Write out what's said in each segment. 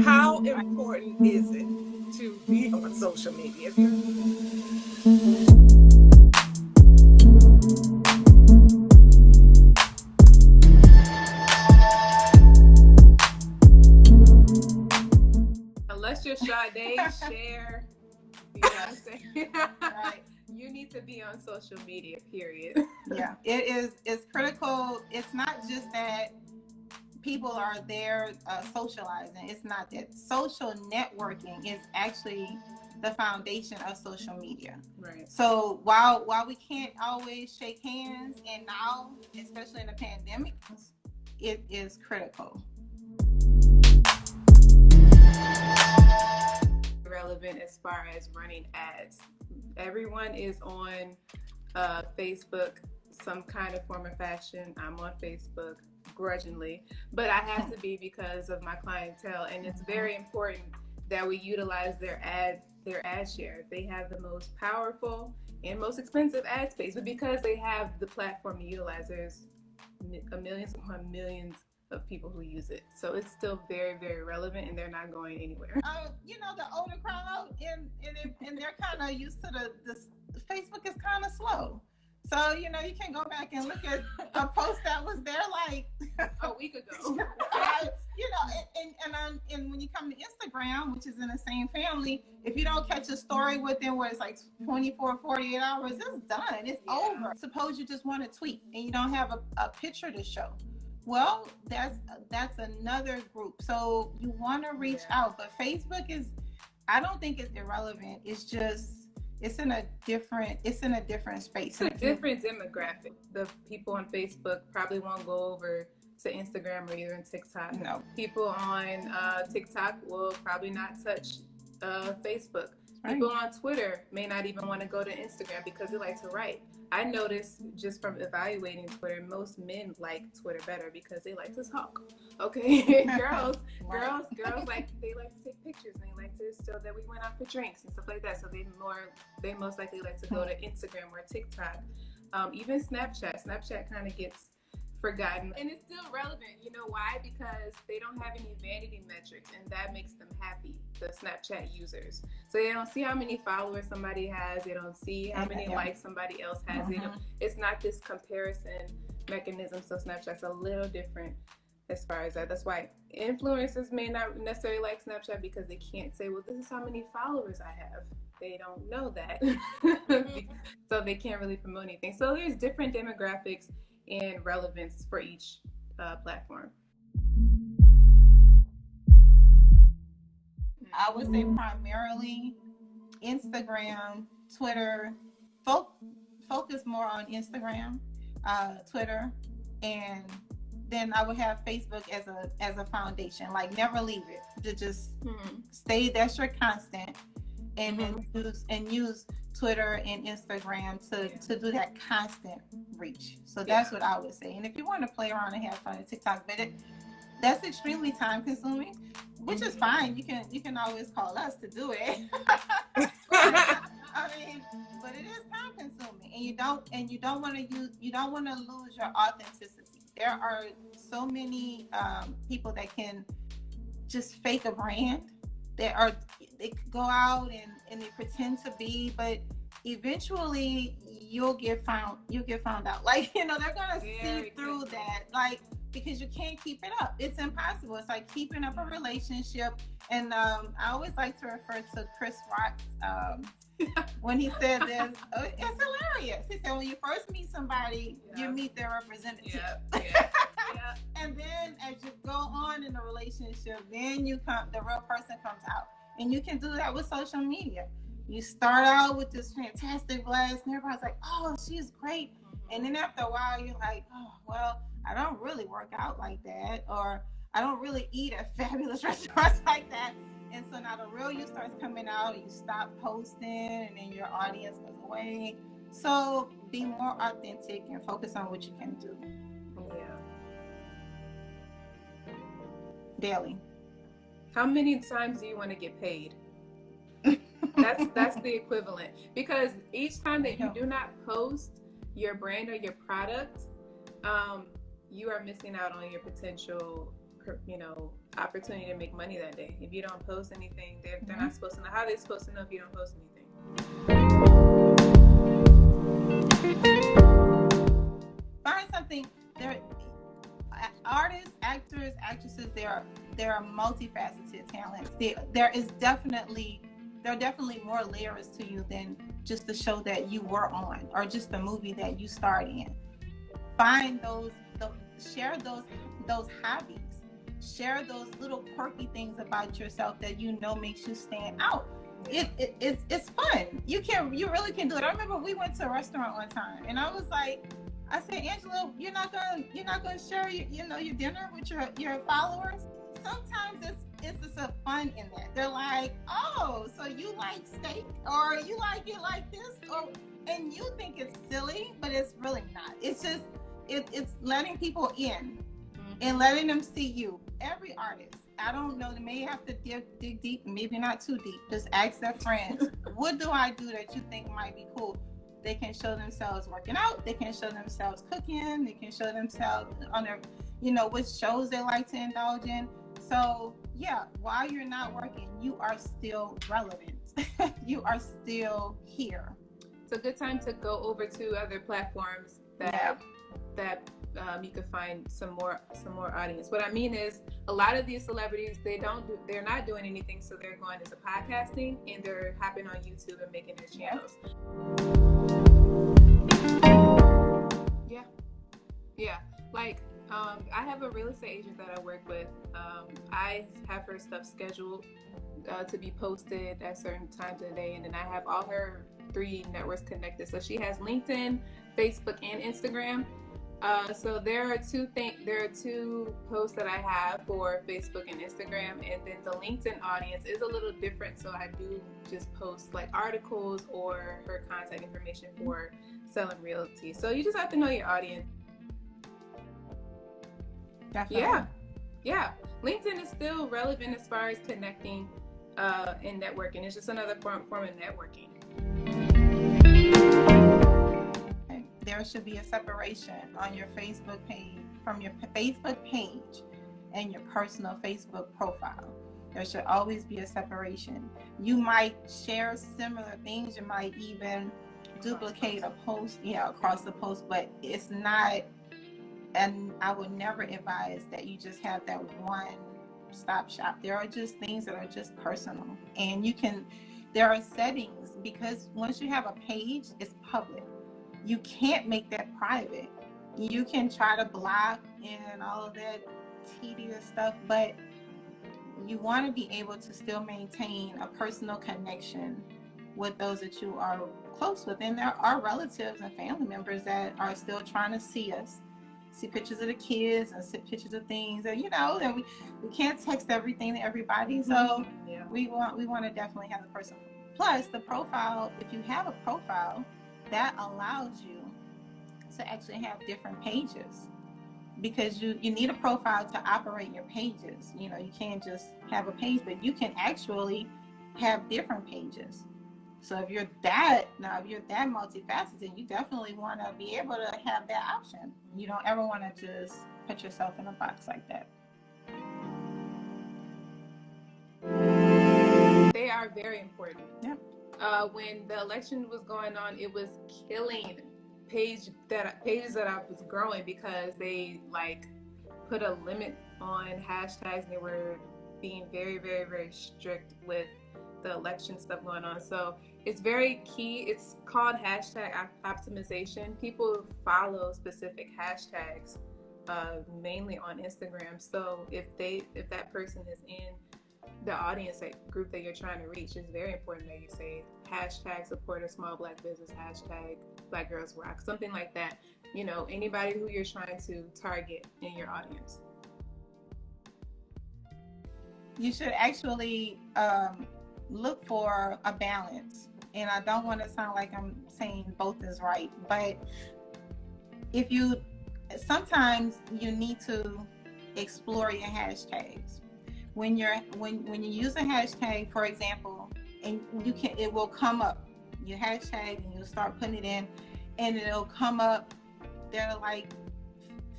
How important is it to be on social media? Unless you're Sade, share, you know what I'm saying? Right. You need to be on social media, period. Yeah, it's critical. It's not just that people are there socializing. It's not that. Social networking is actually the foundation of social media. Right. So while we can't always shake hands, and now, especially in the pandemic, it is critical. Relevant as far as running ads. Everyone is on Facebook, some kind of form or fashion. I'm on Facebook grudgingly, but I have to be because of my clientele, and it's very important that we utilize their ad share. They have the most powerful and most expensive ad space, but because they have the platform to utilize, there's millions upon millions of people who use it. So it's still very, very relevant, and they're not going anywhere. The older crowd, and they're kind of used to the Facebook is kind of slow. So, you can go back and look at a post that was there like a week ago. And when you come to Instagram, which is in the same family, if you don't catch a story within where it's like 24, 48 hours, it's done. It's over. Suppose you just want to tweet and you don't have a picture to show. Well, that's another group. So you want to reach out, but Facebook is, I don't think it's irrelevant. It's just, it's in a different space. It's a different demographic. The people on Facebook probably won't go over to Instagram or even TikTok. No. People on TikTok will probably not touch Facebook. Right. People on Twitter may not even want to go to Instagram because they like to write. I noticed just from evaluating Twitter, most men like Twitter better because they like to talk. Okay, girls like, they like to take pictures and they like to show that we went out for drinks and stuff like that. So they most likely like to go to Instagram or TikTok, even Snapchat. Snapchat kind of gets forgotten, and it's still relevant. You know why? Because they don't have any vanity metrics, and that makes them happy, the Snapchat users. So they don't see how many followers somebody has, they don't see how many likes somebody else has. It's not this comparison mechanism. So Snapchat's a little different as far as that. That's why influencers may not necessarily like Snapchat, because they can't say, well, this is how many followers I have. They don't know that. So they can't really promote anything. So there's different demographics and relevance for each platform. I would say primarily Instagram, Twitter. Focus more on Instagram, Twitter, and then I would have Facebook as a foundation. Like, never leave it. To just stay. That's your constant, and then use Twitter and Instagram to do that constant reach. So that's what I would say. And if you want to play around and have fun on TikTok, but that's extremely time consuming, which is fine. You can always call us to do it. But it is time consuming, and you don't want to lose your authenticity. There are so many people that can just fake a brand. They could go out and they pretend to be, but eventually you'll get found out. Like, they're gonna see through that, like, because you can't keep it up. It's impossible. It's like keeping up a relationship. And I always like to refer to Chris Rock when he said this. It's hilarious. He said, when you first meet somebody, you meet their representative. And then as you go on in the relationship, then the real person comes out. And you can do that with social media. You start out with this fantastic blast, and everybody's like, oh, she's great. And then after a while, you're like, oh, well, I don't really work out like that, or I don't really eat at fabulous restaurants like that. And so now the real you starts coming out, you stop posting, and then your audience goes away. So be more authentic and focus on what you can do. Daily. How many times do you want to get paid? That's the equivalent, because each time that you do not post your brand or your product, you are missing out on your potential, opportunity to make money that day. If you don't post anything, they're not supposed to know. How are they supposed to know if you don't post anything? Find something. There, artists, actors, actresses. There are multifaceted talents. There are definitely more layers to you than just the show that you were on or just the movie that you starred in. Find share those hobbies. Share those little quirky things about yourself that you know makes you stand out. It's fun. You really can do it. I remember we went to a restaurant one time, and I said, Angela, you're not gonna share your dinner with your followers. Sometimes it's just a fun in that. They're like, oh, so you like steak, or you like it like this, and you think it's silly, but it's really not. It's just it's letting people in and letting them see you. Every artist, I don't know, they may have to dig deep, maybe not too deep. Just ask their friends, what do I do that you think might be cool? They can show themselves working out. They can show themselves cooking. They can show themselves on their, which shows they like to indulge in. So yeah, while you're not working, you are still relevant. You are still here. It's a good time to go over to other platforms that you can find some more audience. What I mean is, a lot of these celebrities, they're not doing anything, so they're going into podcasting and they're hopping on YouTube and making their channels. Yeah. Like, I have a real estate agent that I work with. I have her stuff scheduled to be posted at certain times of the day, and then I have all her 3 networks connected. So she has LinkedIn, Facebook, and Instagram. So there are 2 posts that I have for Facebook and Instagram, and then the LinkedIn audience is a little different. So I do just post like articles or her contact information for selling realty. So you just have to know your audience. Definitely. Yeah. LinkedIn is still relevant as far as connecting and networking. It's just another form of networking. There should be a separation on your Facebook page from your Facebook page and your personal Facebook profile. There should always be a separation. You might share similar things. You might even duplicate a post, across the post, but it's not. And I would never advise that you just have that one stop shop. There are just things that are just personal, and there are settings, because once you have a page, it's public. You can't make that private. You can try to block and all of that tedious stuff, but you want to be able to still maintain a personal connection with those that you are close with. And there are relatives and family members that are still trying to see us, see pictures of the kids and see pictures of things, and that we can't text everything to everybody. So we want to definitely have the person. Plus the profile, if you have a profile, that allows you to actually have different pages, because you need a profile to operate your pages. You can't just have a page, but you can actually have different pages. So if you're that multifaceted, you definitely want to be able to have that option. You don't ever want to just put yourself in a box like that. They are very important. Yep. When the election was going on, it was killing pages that I was growing, because they put a limit on hashtags, and they were being very, very, very strict with the election stuff going on. So it's very key. It's called hashtag optimization. People follow specific hashtags, mainly on Instagram. So if that person is in the audience, group that you're trying to reach, it's very important that you say hashtag support a small Black business, hashtag Black Girls Rock, something like that. Anybody who you're trying to target in your audience. You should actually look for a balance. And I don't want to sound like I'm saying both is right, but sometimes you need to explore your hashtags. When you use a hashtag, for example, and it will come up, your hashtag, and you'll start putting it in, and it'll come up. There are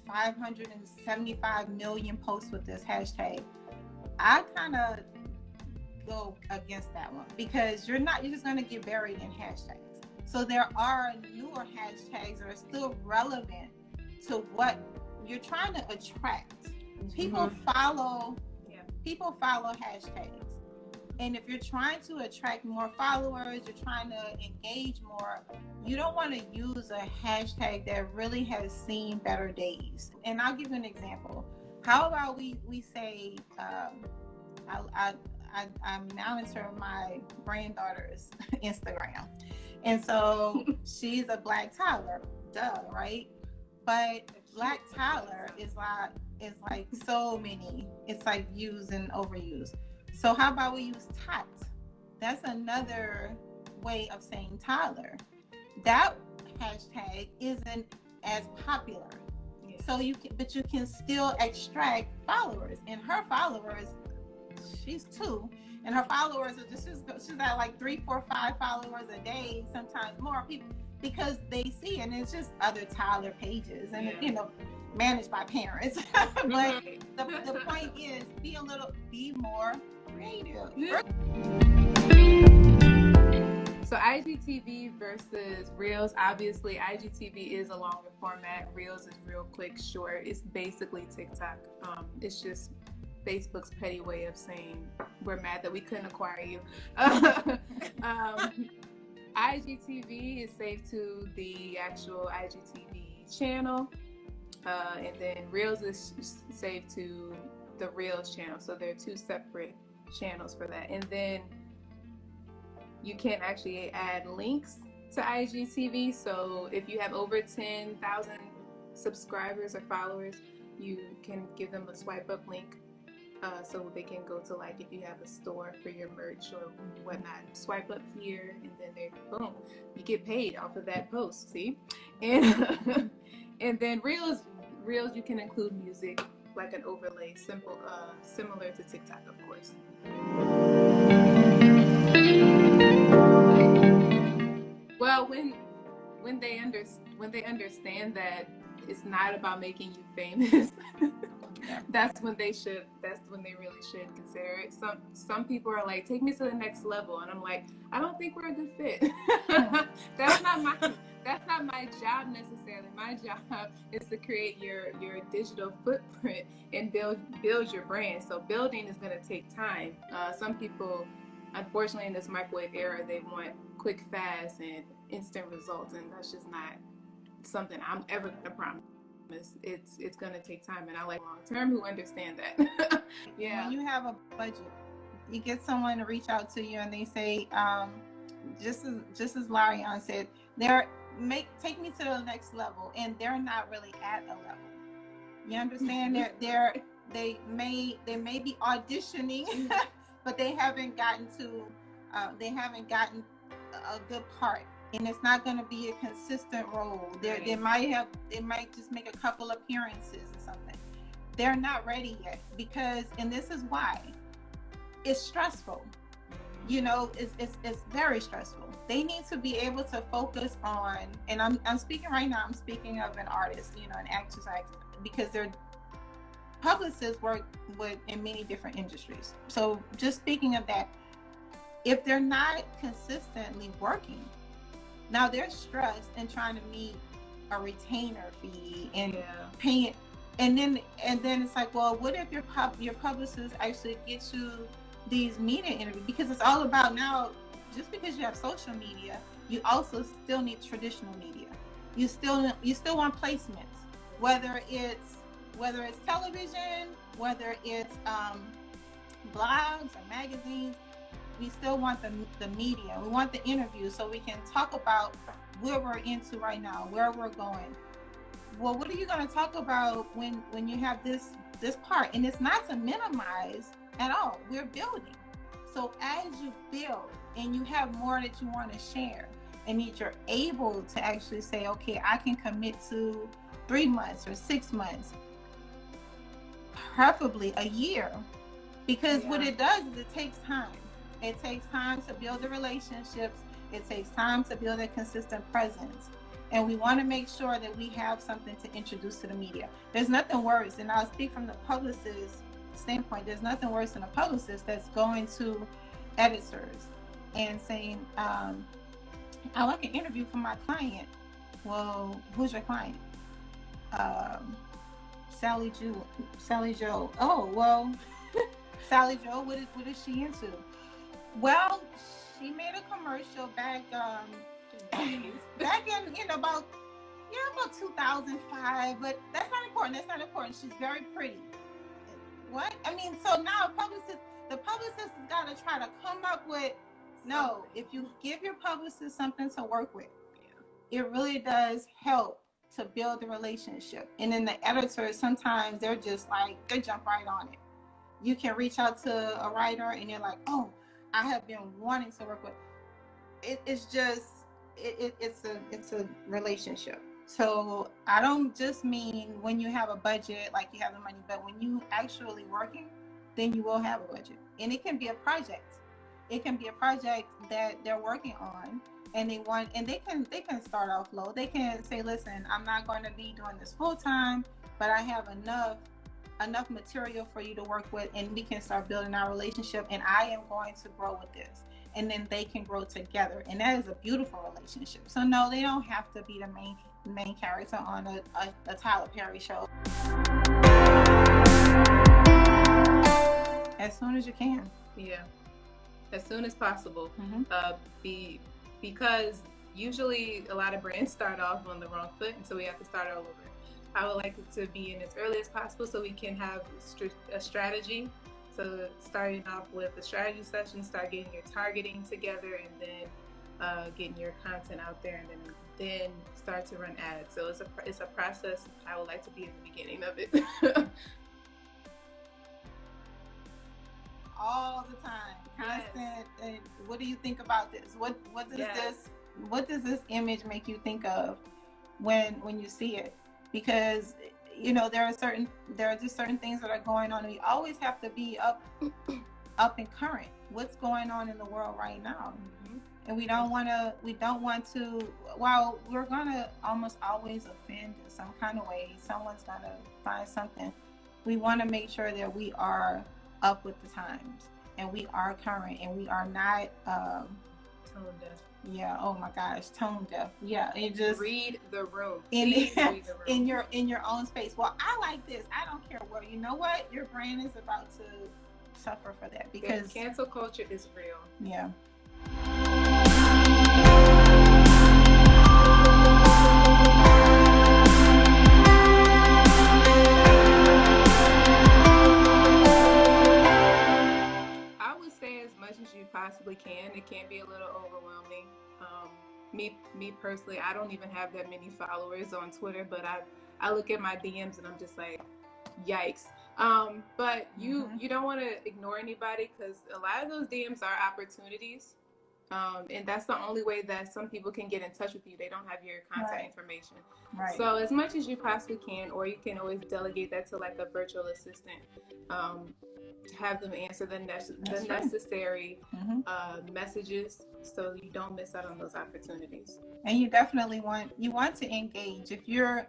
575 million posts with this hashtag. I kind of go against that one, because you're just going to get buried in hashtags. So there are newer hashtags that are still relevant to what you're trying to attract. People follow hashtags. And if you're trying to attract more followers, you're trying to engage more, you don't want to use a hashtag that really has seen better days. And I'll give you an example. How about we say, I'm now into my granddaughter's Instagram. And so she's a Black Tyler, duh, right? But Black Tyler is like so many, it's like used and overused. So how about we use Tot? That's another way of saying Tyler. That hashtag isn't as popular. Yeah. So you can still extract followers. And her followers, she's 2, and her followers are she's got like 3, 4, 5 followers a day, sometimes more people, because they see, and it's just other Tyler pages, and you know, managed by parents. But the point is, be more creative. So IGTV versus Reels. Obviously, IGTV is a longer format. Reels is real quick, short. It's basically TikTok. It's just Facebook's petty way of saying we're mad that we couldn't acquire you. IGTV is saved to the actual IGTV channel, and then Reels is saved to the Reels channel. So there are 2 separate channels for that. And then you can actually add links to IGTV. So if you have over 10,000 subscribers or followers, you can give them a swipe up link. So they can go to, like, if you have a store for your merch or whatnot, swipe up here, and then they boom, you get paid off of that post. See, and and then Reels you can include music, like an overlay, similar to TikTok, of course. Well, when they understand that it's not about making you famous. That's when they really should consider it. Some people are like, take me to the next level, and I'm like, I don't think we're a good fit. That's not my job necessarily. My job is to create your digital footprint and build your brand. So building is going to take time. Some people, unfortunately, in this microwave era, they want quick, fast, and instant results, and that's just not something I'm ever going to promise. It's going to take time, and I like long term who understand that. Yeah. When you have a budget, you get someone to reach out to you, and they say, just as Larionne said, take me to the next level, and they're not really at a level. You understand? They may be auditioning, but they haven't gotten a good part. And it's not going to be a consistent role. They might just make a couple appearances or something. They're not ready yet, and this is why. It's stressful. You know, it's very stressful. They need to be able to focus on, and I'm speaking right now, I'm speaking of an artist, you know, an actress, because they're publicists work in many different industries. So just speaking of that, if they're not consistently working, now they're stressed and trying to meet a retainer fee and paying, and then it's like, well, what if your publicist actually gets you these media interviews? Because it's all about now. Just because you have social media, you also still need traditional media. You still want placements, whether it's television, whether it's blogs or magazines. We still want the media. We want the interviews, so we can talk about where we're into right now, where we're going. Well, what are you going to talk about when you have this part? And it's not to minimize at all. We're building. So as you build and you have more that you want to share, and you're able to actually say, okay, I can commit to 3 months or 6 months, preferably a year, because what it does is it takes time. It takes time to build the relationships. It takes time to build a consistent presence. And we want to make sure that we have something to introduce to the media. There's nothing worse, and I'll speak from the publicist standpoint, there's nothing worse than a publicist that's going to editors and saying, I like an interview for my client. Well, who's your client? Sally Joe. Oh, well, Sally Joe, what is she into? Well, she made a commercial back in about 2005, but that's not important. She's very pretty. What? I mean, so now the publicist has got to try to come up with, no, if you give your publicist something to work with, it really does help to build the relationship. And then the editors, sometimes they're just like, they jump right on it. You can reach out to a writer and you're like, oh, I have been wanting to work with. It's a relationship. So I don't just mean when you have a budget, like you have the money, but when you actually working, then you will have a budget. And it can be a project. It can be a project that they're working on, and they can start off low. They can say, listen, I'm not going to be doing this full time, but I have enough material for you to work with, and we can start building our relationship, and I am going to grow with this. And then they can grow together, and that is a beautiful relationship. So no, they don't have to be the main character on a Tyler Perry show. As soon as you can. Yeah, as soon as possible. Mm-hmm. Because usually a lot of brands start off on the wrong foot, and so we have to start all over. I would like it to be in as early as possible so we can have a strategy. So starting off with the strategy session, start getting your targeting together, and then getting your content out there, and then start to run ads. So it's a process. I would like to be in the beginning of it. All the time, constant. Yes. And what do you think about this? What does this image make you think of when you see it? Because there are just certain things that are going on, and we always have to be up and current. What's going on in the world right now? Mm-hmm. And we don't want to. While we're gonna almost always offend in some kind of way, someone's gonna find something. We want to make sure that we are up with the times, and we are current, and we are not tone deaf. Yeah. Oh my gosh, tone deaf. Yeah. And just read the room. In your own space. Well, I like this. I don't care what. You know what? Your brand is about to suffer for that, because cancel culture is real. Yeah. As you possibly can. It can be a little overwhelming. Me personally, I don't even have that many followers on Twitter, but I look at my DMs and I'm just like, yikes. But you don't want to ignore anybody, because a lot of those DMs are opportunities, and that's the only way that some people can get in touch with you. They don't have your contact information. Right. So as much as you possibly can, or you can always delegate that to like a virtual assistant. Have them answer the necessary messages, so you don't miss out on those opportunities. And you definitely want to engage if you're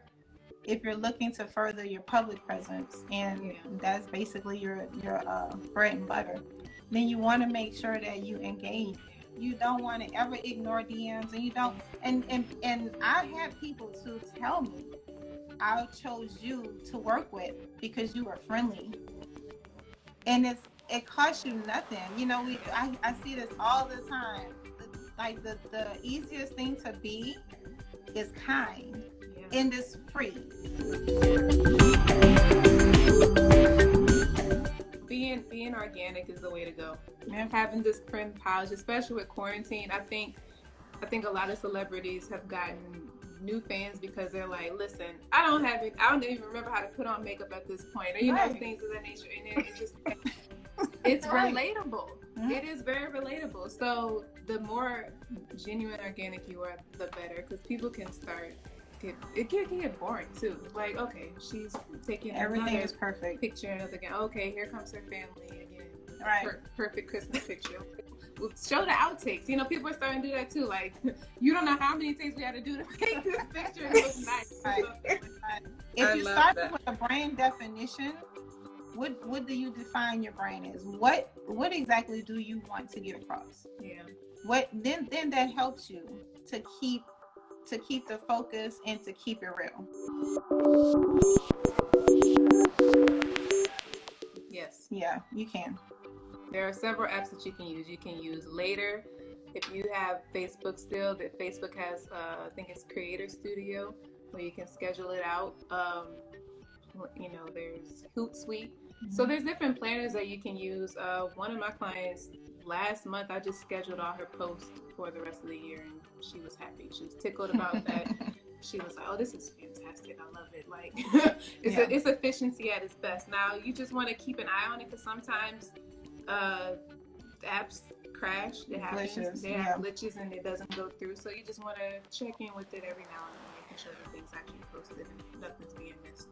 looking to further your public presence, and that's basically your bread and butter. Then you want to make sure that you engage. You don't want to ever ignore DMs, and you don't. And I've had people to tell me, I chose you to work with because you were friendly. And it costs you nothing. I see this all the time. Like the easiest thing to be is kind, and it's free. Being organic is the way to go. Having this friend pouch, especially with quarantine, I think a lot of celebrities have gotten new fans because they're like, listen, I don't even remember how to put on makeup at this point, or things of that nature, and it just it's relatable. Mm-hmm. It is very relatable. So the more genuine, organic you are, the better, because people can it can get boring too. Like, okay, she's taking everything is perfect picture, another again. Okay, here comes her family again. Right. Perfect Christmas picture. Show the outtakes. People are starting to do that too. Like, you don't know how many takes we had to do to make this picture look nice. Right. If you start with a brand definition, What do you define your brand as? What exactly do you want to get across? Yeah. What then that helps you to keep the focus and to keep it real. Yes. Yeah, you can. There are several apps that you can use. You can use Later. If you have Facebook still, that Facebook has, I think it's Creator Studio, where you can schedule it out. There's Hootsuite. So there's different planners that you can use. One of my clients last month, I just scheduled all her posts for the rest of the year, and she was happy. She was tickled about that. She was like, "Oh, this is fantastic. I love it." Like, it's efficiency at its best. Now, you just want to keep an eye on it, because sometimes apps crash. It happens. They have glitches and it doesn't go through. So you just want to check in with it every now and then, making sure that things actually posted and nothing's being missed.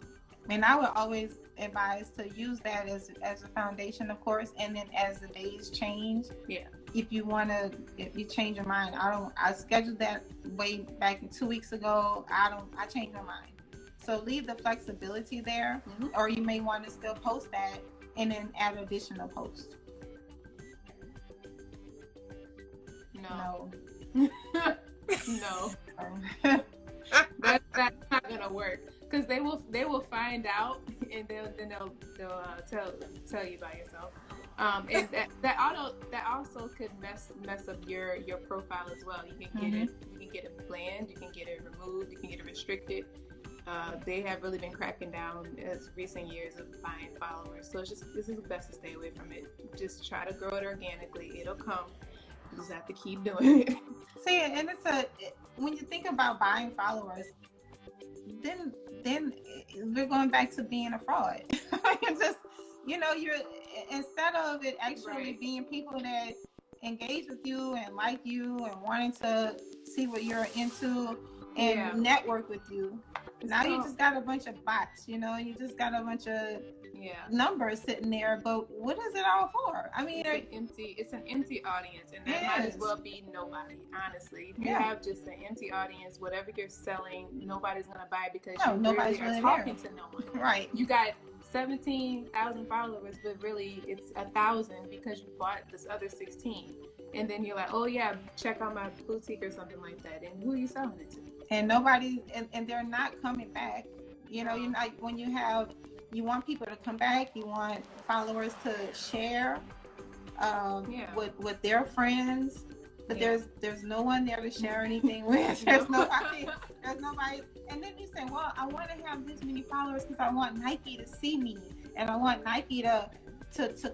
And I would always advise to use that as a foundation, of course, and then as the days change. Yeah. If you change your mind, I scheduled that way back in 2 weeks ago. I changed my mind. So leave the flexibility there, or you may want to still post that and then add additional posts. No. No. That's not gonna work, because they will find out, and they'll tell you by yourself. And that also could mess up your profile as well. You can get it banned, you can get it removed, you can get it restricted. They have really been cracking down as recent years of buying followers. So this is best to stay away from it. Just try to grow it organically. It'll come. You just have to keep doing it. See, and when you think about buying followers, then we're going back to being a fraud. You're instead of it actually being people that engage with you and like you and wanting to see what you're into and network with you. Now you just got a bunch of bots, you just got a bunch of numbers sitting there, but what is it all for? I mean, it's an empty audience, and that might as well be nobody, honestly. If you have just an empty audience, whatever you're selling, nobody's going to buy, because you really are talking to no one. Right. You got 17,000 followers, but really it's 1,000 because you bought this other 16. And then you're like, oh yeah, check out my boutique or something like that. And who are you selling it to? And nobody, and they're not coming back. You're not, when you want people to come back, you want followers to share with their friends, but there's no one there to share anything with. There's nobody. And then you say, well, I want to have this many followers because I want Nike to see me, and I want Nike to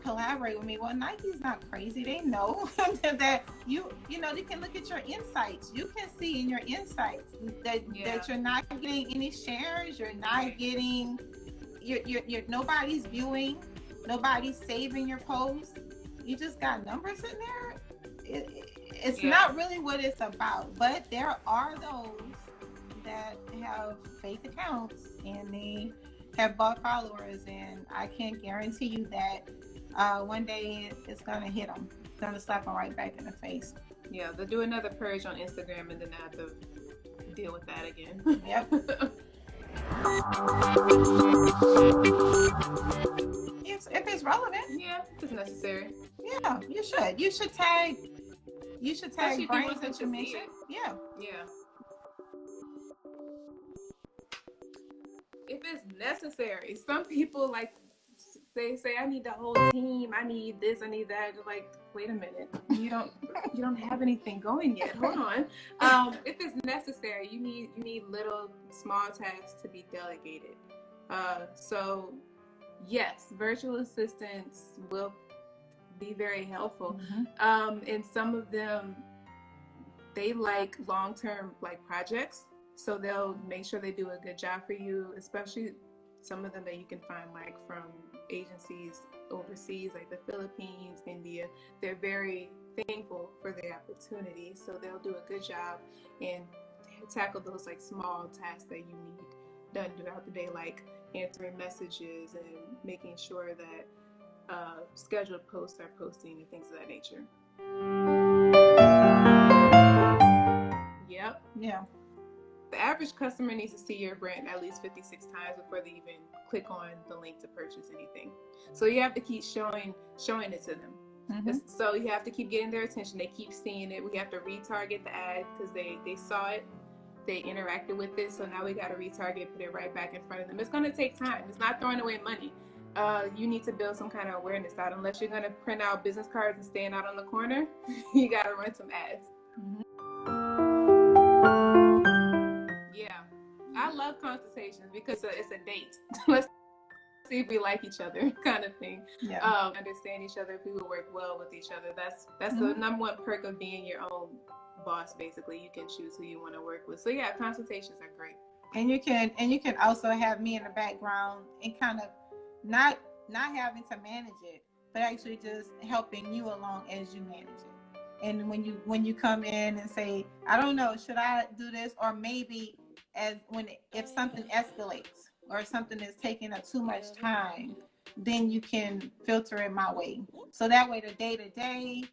collaborate with me. Well, Nike's not crazy. They know that they can look at your insights. You can see in your insights that you're not getting any shares. You're not getting. You're nobody's viewing. Nobody's saving your posts. You just got numbers in there. It's not really what it's about. But there are those that have fake accounts and they have bought followers, and I can guarantee you that one day it's gonna hit them. It's gonna slap them right back in the face. Yeah, they'll do another purge on Instagram, and then I have to deal with that again. Yep. If it's relevant. Yeah, if it's necessary. Yeah, you should. You should tag brands that you mentioned. Yeah. Yeah. If it's necessary. Some people they say, I need the whole team, I need this, I need that. You're like, wait a minute, you don't have anything going yet. Hold on. If it's necessary, you need little small tasks to be delegated. So yes, virtual assistants will be very helpful. And some of them, they like long-term projects. So they'll make sure they do a good job for you, especially some of them that you can find from agencies overseas, like the Philippines, India. They're very thankful for the opportunity. So they'll do a good job and tackle those small tasks that you need done throughout the day, like answering messages and making sure that scheduled posts are posting and things of that nature. Yep. Yeah. The average customer needs to see your brand at least 56 times before they even click on the link to purchase anything. So you have to keep showing it to them. So you have to keep getting their attention. They keep seeing it. We have to retarget the ad because they saw it, they interacted with it. So now we got to retarget, put it right back in front of them. It's going to take time. It's not throwing away money. You need to build some kind of awareness out. Unless you're going to print out business cards and stand out on the corner, you got to run some ads. Yeah, I love consultations because it's a date. Let's see if we like each other, kind of thing. Understand each other, if we will work well with each other. That's the number one perk of being your own boss. Basically, you can choose who you want to work with. So yeah, consultations are great. And you can also have me in the background and kind of not having to manage it, but actually just helping you along as you manage it. And when you come in and say, I don't know, should I do this? Or maybe if something escalates or something is taking up too much time, then you can filter it my way. So that way the day-to-day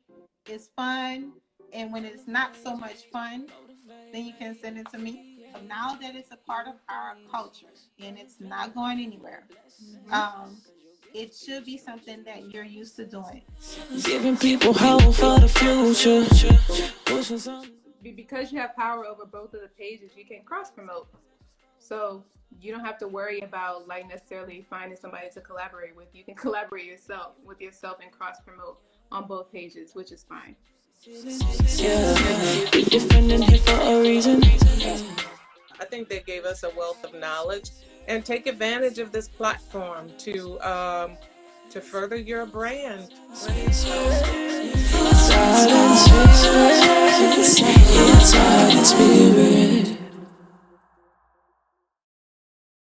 is fun. And when it's not so much fun, then you can send it to me. But now that it's a part of our culture and it's not going anywhere, it should be something that you're used to doing. Giving people hope for the future. Because you have power over both of the pages, you can cross-promote. So you don't have to worry about like necessarily finding somebody to collaborate with. You can collaborate with yourself and cross-promote on both pages, which is fine. Yeah, be different and here for a reason. I think they gave us a wealth of knowledge, and take advantage of this platform to further your brand. It's hard in spirit.